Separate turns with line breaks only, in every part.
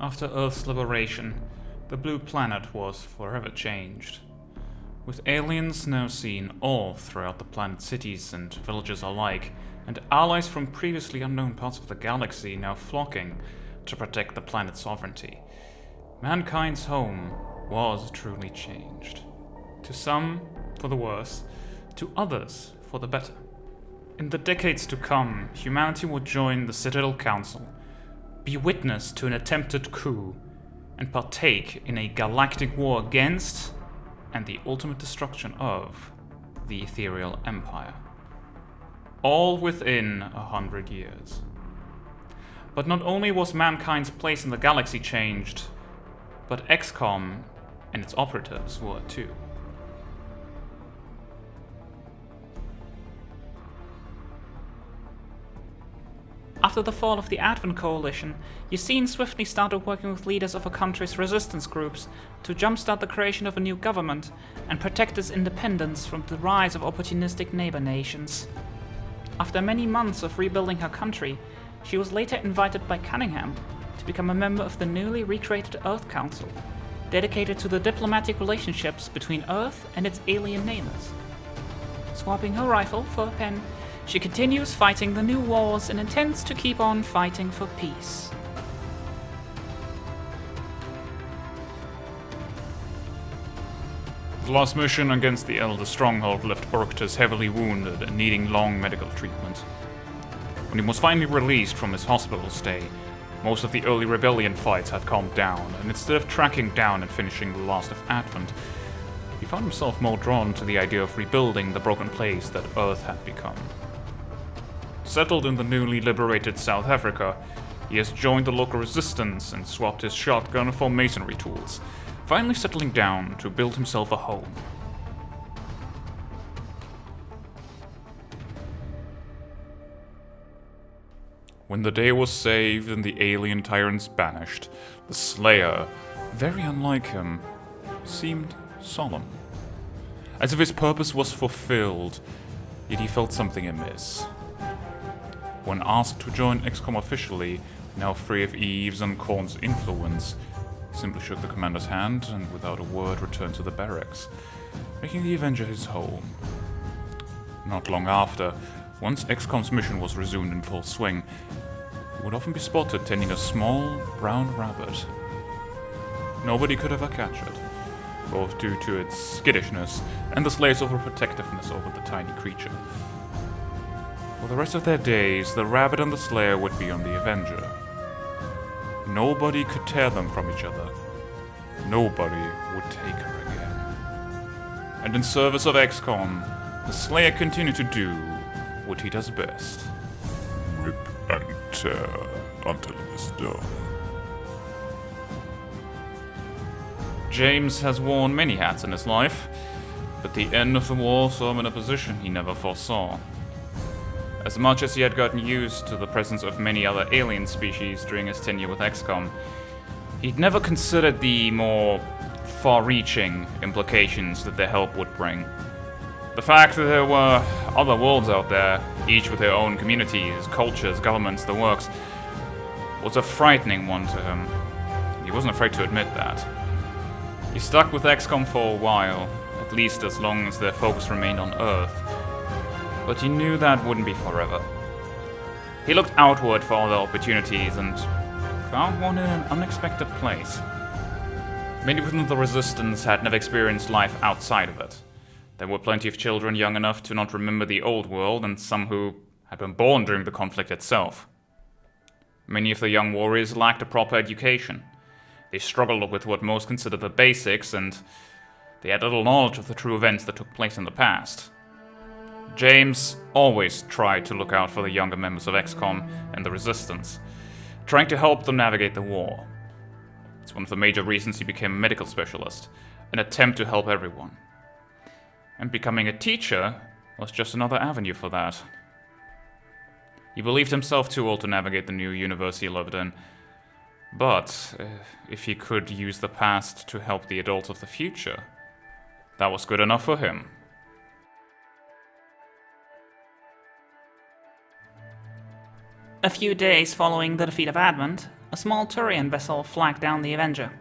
After Earth's liberation, the blue planet was forever changed. With aliens now seen all throughout the planet's cities and villages alike, and allies from previously unknown parts of the galaxy now flocking to protect the planet's sovereignty, mankind's home was truly changed. To some, for the worse, to others, for the better. In the decades to come, humanity would join the Citadel Council, be witness to an attempted coup, and partake in a galactic war against, and the ultimate destruction of, the Ethereal Empire. All within 100 years. But not only was mankind's place in the galaxy changed, but XCOM and its operatives were too.
After the fall of the Advent Coalition, Yassine swiftly started working with leaders of a country's resistance groups to jumpstart the creation of a new government and protect its independence from the rise of opportunistic neighbor nations. After many months of rebuilding her country, she was later invited by Cunningham to become a member of the newly recreated Earth Council, dedicated to the diplomatic relationships between Earth and its alien neighbors. Swapping her rifle for a pen, she continues fighting the new wars and intends to keep on fighting for peace.
The last mission against the Elder Stronghold left Orctus heavily wounded and needing long medical treatment. When he was finally released from his hospital stay, most of the early rebellion fights had calmed down, and instead of tracking down and finishing the last of Advent, he found himself more drawn to the idea of rebuilding the broken place that Earth had become. Settled in the newly liberated South Africa, he has joined the local resistance and swapped his shotgun for masonry tools, finally settling down to build himself a home. When the day was saved and the alien tyrants banished, the Slayer, very unlike him, seemed solemn. As if his purpose was fulfilled, yet he felt something amiss. When asked to join XCOM officially, now free of Eve's and Korn's influence, he simply shook the commander's hand and without a word returned to the barracks, making the Avenger his home. Not long after, once XCOM's mission was resumed in full swing, he would often be spotted tending a small, brown rabbit. Nobody could ever catch it, both due to its skittishness and the Slayer's overprotectiveness over the tiny creature. For the rest of their days, the rabbit and the Slayer would be on the Avenger. Nobody could tear them from each other. Nobody would take her again. And in service of XCOM, the Slayer continued to do what he does best.
Rip and tear until it is done.
James has worn many hats in his life, but the end of the war saw him in a position he never foresaw. As much as he had gotten used to the presence of many other alien species during his tenure with XCOM, he'd never considered the more far-reaching implications that their help would bring. The fact that there were other worlds out there, each with their own communities, cultures, governments, the works, was a frightening one to him. He wasn't afraid to admit that. He stuck with XCOM for a while, at least as long as their focus remained on Earth. But he knew that wouldn't be forever. He looked outward for other opportunities and found one in an unexpected place. Many within the Resistance had never experienced life outside of it. There were plenty of children young enough to not remember the old world, and some who had been born during the conflict itself. Many of the young warriors lacked a proper education. They struggled with what most considered the basics, and they had little knowledge of the true events that took place in the past. James always tried to look out for the younger members of XCOM and the Resistance, trying to help them navigate the war. It's one of the major reasons he became a medical specialist, an attempt to help everyone. And becoming a teacher was just another avenue for that. He believed himself too old to navigate the new universe he lived in, but if he could use the past to help the adults of the future, that was good enough for him.
A few days following the defeat of Advent, a small Turian vessel flagged down the Avenger.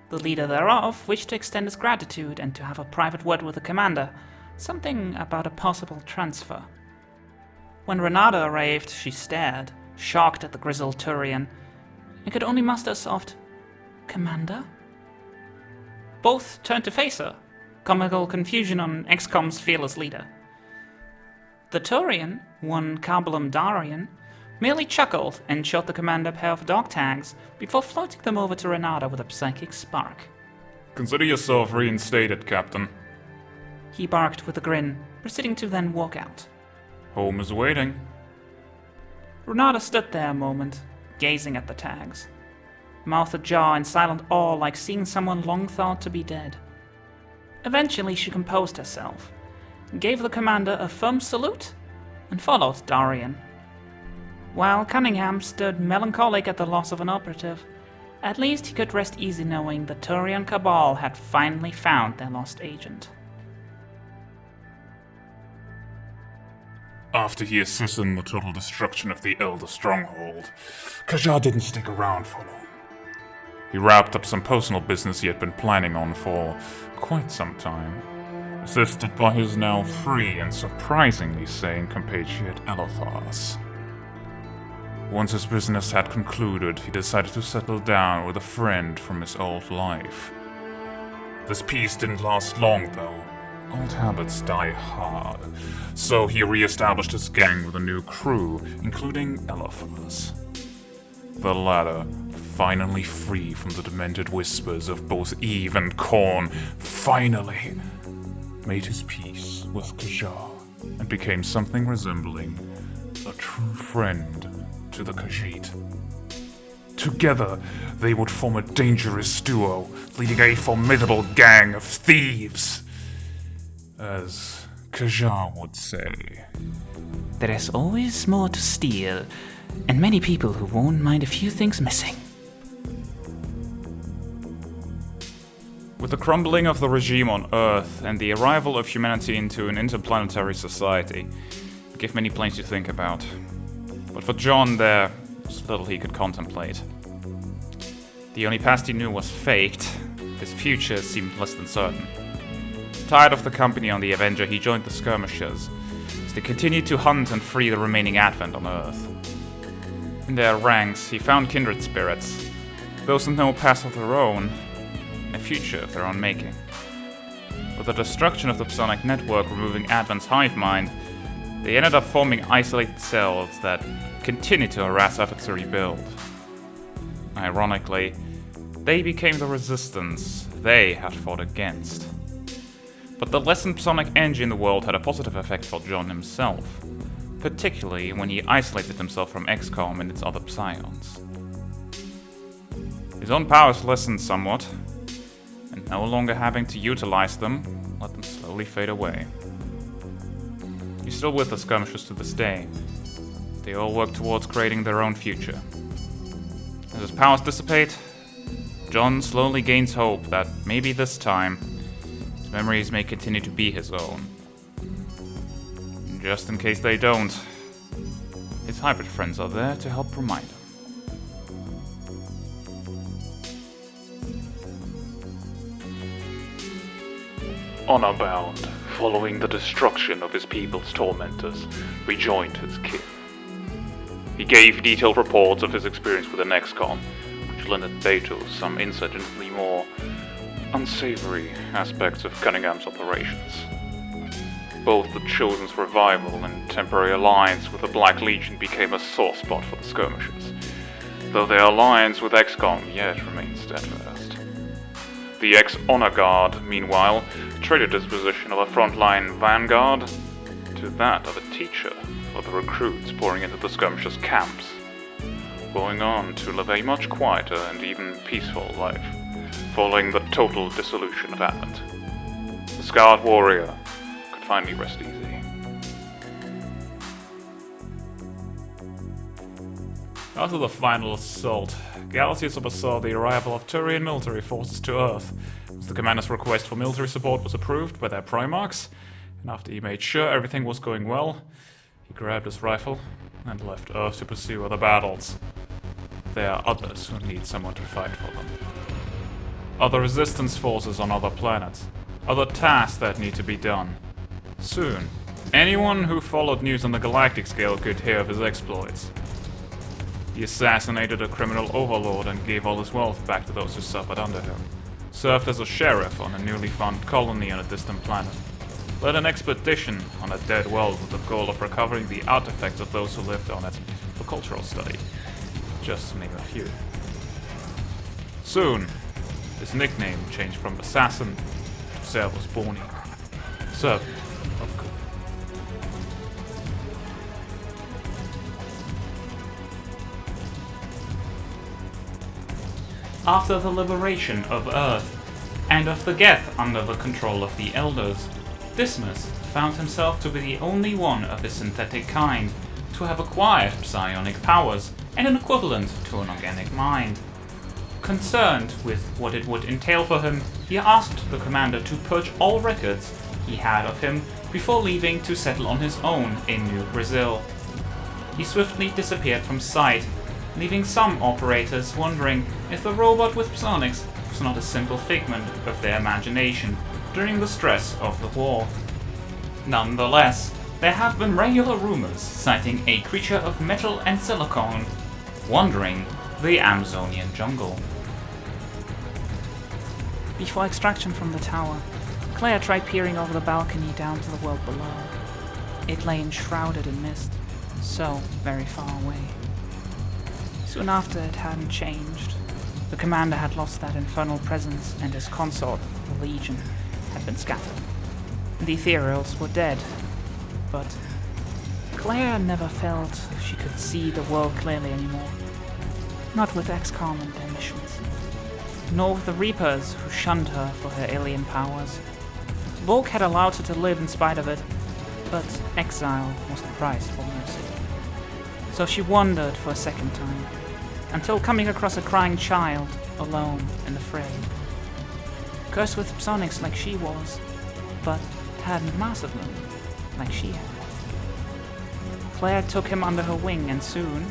The leader thereof wished to extend his gratitude and to have a private word with the commander, something about a possible transfer. When Renata arrived, she stared, shocked at the grizzled Turian, and could only muster a soft, "Commander?" Both turned to face her, comical confusion on XCOM's fearless leader. The Turian, one Kabbalam Darian, merely chuckled and showed the commander a pair of dog tags before floating them over to Renata with a psychic spark.
Consider yourself reinstated, Captain.
He barked with a grin, proceeding to then walk out.
Home is waiting.
Renata stood there a moment, gazing at the tags, mouth ajar in silent awe like seeing someone long thought to be dead. Eventually she composed herself, gave the commander a firm salute, and followed Darian. While Cunningham stood melancholic at the loss of an operative, at least he could rest easy knowing the Turian Cabal had finally found their lost agent.
After he assisted in the total destruction of the Elder Stronghold, Kajar didn't stick around for long.
He wrapped up some personal business he had been planning on for quite some time, assisted by his now free and surprisingly sane compatriot Eliphas. Once his business had concluded, he decided to settle down with a friend from his old life.
This peace didn't last long, though. Old habits die hard, so he re-established his gang with a new crew, including Eliphas.
The latter, finally free from the demented whispers of both Eve and Korn, finally made his peace with Kajar and became something resembling a true friend to the Khajiit. Together, they would form a dangerous duo, leading a formidable gang of thieves. As Kajar would say,
"There is always more to steal, and many people who won't mind a few things missing."
with the crumbling of the regime on Earth and the arrival of humanity into an interplanetary society, it gave many things to think about. But for John, there was little he could contemplate. The only past he knew was faked. His future seemed less than certain. Tired of the company on the Avenger, he joined the skirmishers as they continued to hunt and free the remaining Advent on Earth. In their ranks, he found kindred spirits, those with no past of their own, and a future of their own making. With the destruction of the psionic network removing Advent's hive mind, they ended up forming isolated cells that continued to harass efforts to rebuild. Ironically, they became the resistance they had fought against. But the lessened psionic energy in the world had a positive effect for John himself, particularly when he isolated himself from XCOM and its other psions. His own powers lessened somewhat, and no longer having to utilize them, let them slowly fade away. He's still with the skirmishers to this day. They all work towards creating their own future. As his powers dissipate, John slowly gains hope that maybe this time, his memories may continue to be his own. And just in case they don't, his hybrid friends are there to help remind him.
Honor-bound, following the destruction of his people's tormentors, rejoined his kin. He gave detailed reports of his experience with an XCOM, which lended to some insight into the more unsavory aspects of Cunningham's operations. Both the Chosen's revival and temporary alliance with the Black Legion became a sore spot for the skirmishers, though their alliance with XCOM yet remained steadfast. The ex-Honor Guard, meanwhile, traded his position of a frontline vanguard to that of a teacher for the recruits pouring into the skirmishers' camps, going on to live a much quieter and even peaceful life, following the total dissolution of Advent. The scarred warrior could finally rest easy.
After the final assault, Galaxius oversaw the arrival of Turian military forces to Earth, as the commander's request for military support was approved by their Primarchs, and after he made sure everything was going well, he grabbed his rifle and left Earth to pursue other battles. there are others who need someone to fight for them. Other resistance forces on other planets. Other tasks that need to be done. Soon, anyone who followed news on the galactic scale could hear of his exploits. He assassinated a criminal overlord and gave all his wealth back to those who suffered under him. Served as a sheriff on a newly found colony on a distant planet. Led an expedition on a dead world with the goal of recovering the artifacts of those who lived on it for cultural study. Just to name a few. Soon, his nickname changed from Assassin to Servus Boni. Servant of good.
After the liberation of Earth, and of the Geth under the control of the Elders, Dismas found himself to be the only one of his synthetic kind to have acquired psionic powers and an equivalent to an organic mind. Concerned with what it would entail for him, he asked the commander to purge all records he had of him before leaving to settle on his own in New Brazil. He swiftly disappeared from sight, leaving some operators wondering if the robot with psionics was not a simple figment of their imagination during the stress of the war. Nonetheless, there have been regular rumors citing a creature of metal and silicone wandering the Amazonian jungle.
Before extraction from the tower, Claire tried peering over the balcony down to the world below. It lay enshrouded in mist, so very far away. Soon after, it hadn't changed. The commander had lost that infernal presence, and his consort, the Legion, had been scattered. The ethereals were dead, but Claire never felt she could see the world clearly anymore. Not with XCOM and their missions. Nor with the Reapers who shunned her for her alien powers. Volk had allowed her to live in spite of it, but exile was the price for mercy. So she wandered for a second time, until coming across a crying child, alone and afraid. Cursed with psionics like she was, but hadn't mastered them like she had. Claire took him under her wing, and soon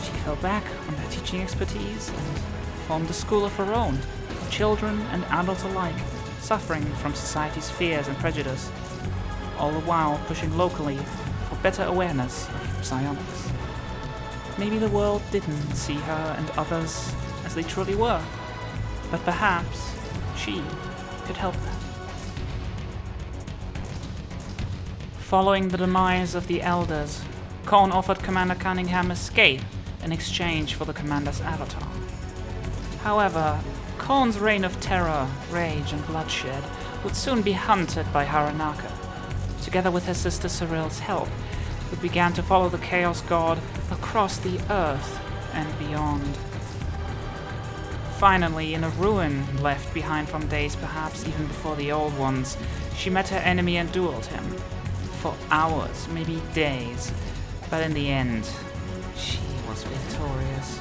she fell back on her teaching expertise and formed a school of her own for children and adults alike, suffering from society's fears and prejudice, all the while pushing locally for better awareness of psionics. Maybe the world didn't see her and others as they truly were, but perhaps she could help them. Following the demise of the Elders, Korn offered Commander Cunningham escape in exchange for the commander's avatar. However, Korn's reign of terror, rage, and bloodshed would soon be hunted by Haranaka. Together with her sister Cyril's help, who began to follow the Chaos God across the earth and beyond. Finally, in a ruin left behind from days perhaps even before the old ones, she met her enemy and dueled him. For hours, maybe days, but in the end, she was victorious.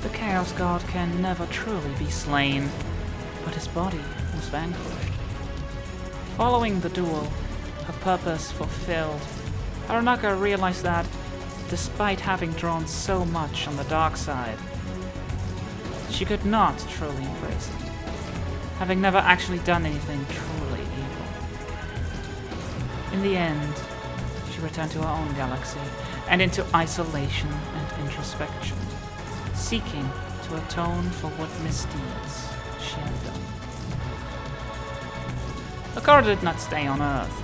The Chaos God can never truly be slain, but his body was vanquished. Following the duel, her purpose fulfilled, Haranaka realized that, despite having drawn so much on the dark side, she could not truly embrace it, having never actually done anything truly evil. In the end, she returned to her own galaxy and into isolation and introspection, seeking to atone for what misdeeds she had done. Okara did not stay on Earth.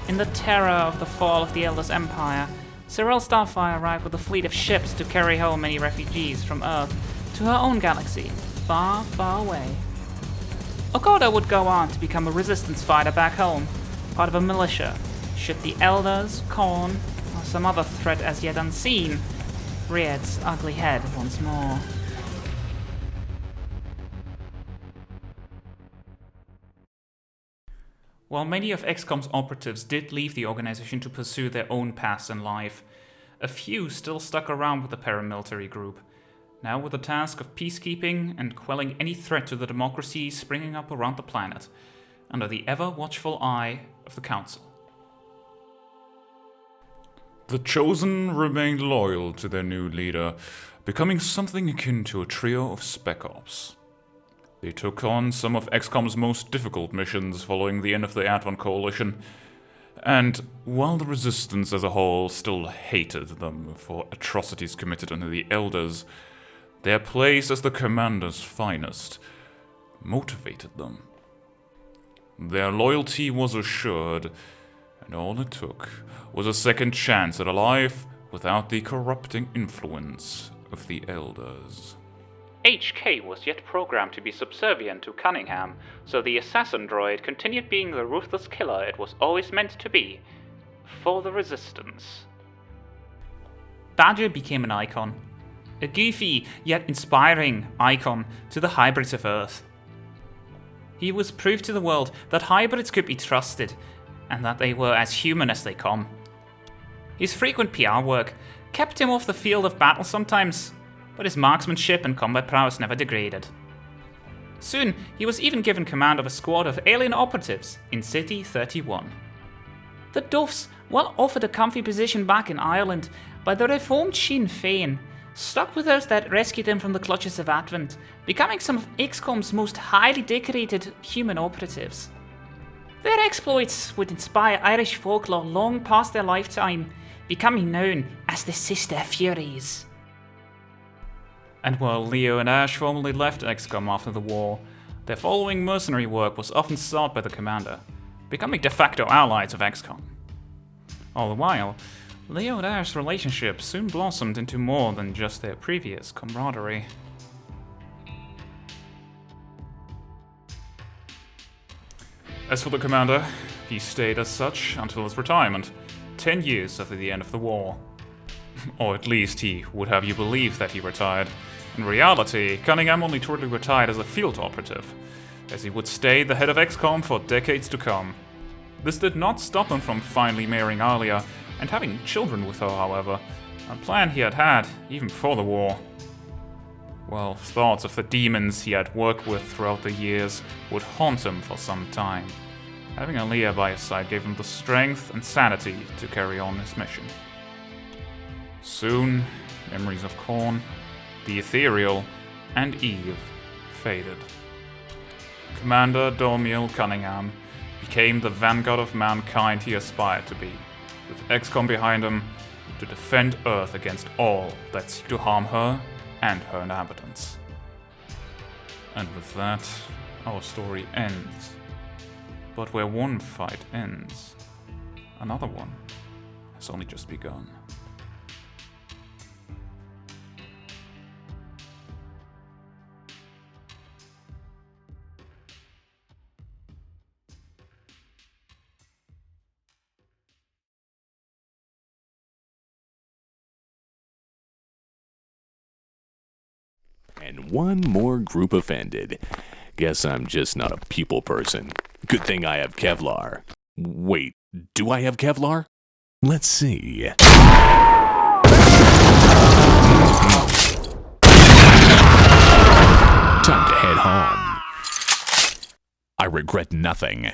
In the terror of the fall of the Elders' Empire, Cyril Starfire arrived with a fleet of ships to carry home many refugees from Earth to her own galaxy, far, far away. Okada would go on to become a resistance fighter back home, part of a militia, should the Elders, Korn, or some other threat as yet unseen rear its ugly head once more.
While many of XCOM's operatives did leave the organization to pursue their own paths in life, a few still stuck around with the paramilitary group, now with the task of peacekeeping and quelling any threat to the democracy springing up around the planet, under the ever-watchful eye of the Council.
The Chosen remained loyal to their new leader,
becoming something akin to a trio of Spec Ops. They took on some of XCOM's most difficult missions following the end of the Advent Coalition, and while the Resistance as a whole still hated them for atrocities committed under the Elders, their place as the Commander's finest motivated them. Their loyalty was assured, and all it took was a second chance at a life without the corrupting influence of the Elders.
HK was yet programmed to be subservient to Cunningham, so the assassin droid continued being the ruthless killer it was always meant to be, for the Resistance. Badger became an icon. A goofy, yet inspiring icon to the hybrids of Earth. He was proof to the world that hybrids could be trusted, and that they were as human as they come. His frequent PR work kept him off the field of battle sometimes, but his marksmanship and combat prowess never degraded. Soon, he was even given command of a squad of alien operatives in City 31. The Duffs, while offered a comfy position back in Ireland by the reformed Sinn Féin, stuck with those that rescued them from the clutches of Advent, becoming some of XCOM's most highly decorated human operatives. Their exploits would inspire Irish folklore long past their lifetime, becoming known as the Sister Furies.
And while Leo and Ash formally left XCOM after the war, their following mercenary work was often sought by the Commander, becoming de facto allies of XCOM. All the while, Leo and Ash's relationship soon blossomed into more than just their previous camaraderie. As for the Commander, he stayed as such until his retirement, 10 years after the end of the war. Or at least he would have you believe that he retired. In reality, Cunningham only truly retired as a field operative, as he would stay the head of XCOM for decades to come. This did not stop him from finally marrying Alia and having children with her, however, a plan he had had even before the war. Well, thoughts of the demons he had worked with throughout the years would haunt him for some time. Having Alia by his side gave him the strength and sanity to carry on his mission. Soon, memories of Korn, the Ethereal, and Eve faded. Commander Dormiel Cunningham became the vanguard of mankind he aspired to be, with XCOM behind him to defend Earth against all that seek to harm her and her inhabitants. And with that, our story ends. But where one fight ends, another one has only just begun.
And one more group offended. Guess I'm just not a people person. Good thing I have Kevlar. Wait, do I have Kevlar? Let's see. Time to head home. I regret nothing.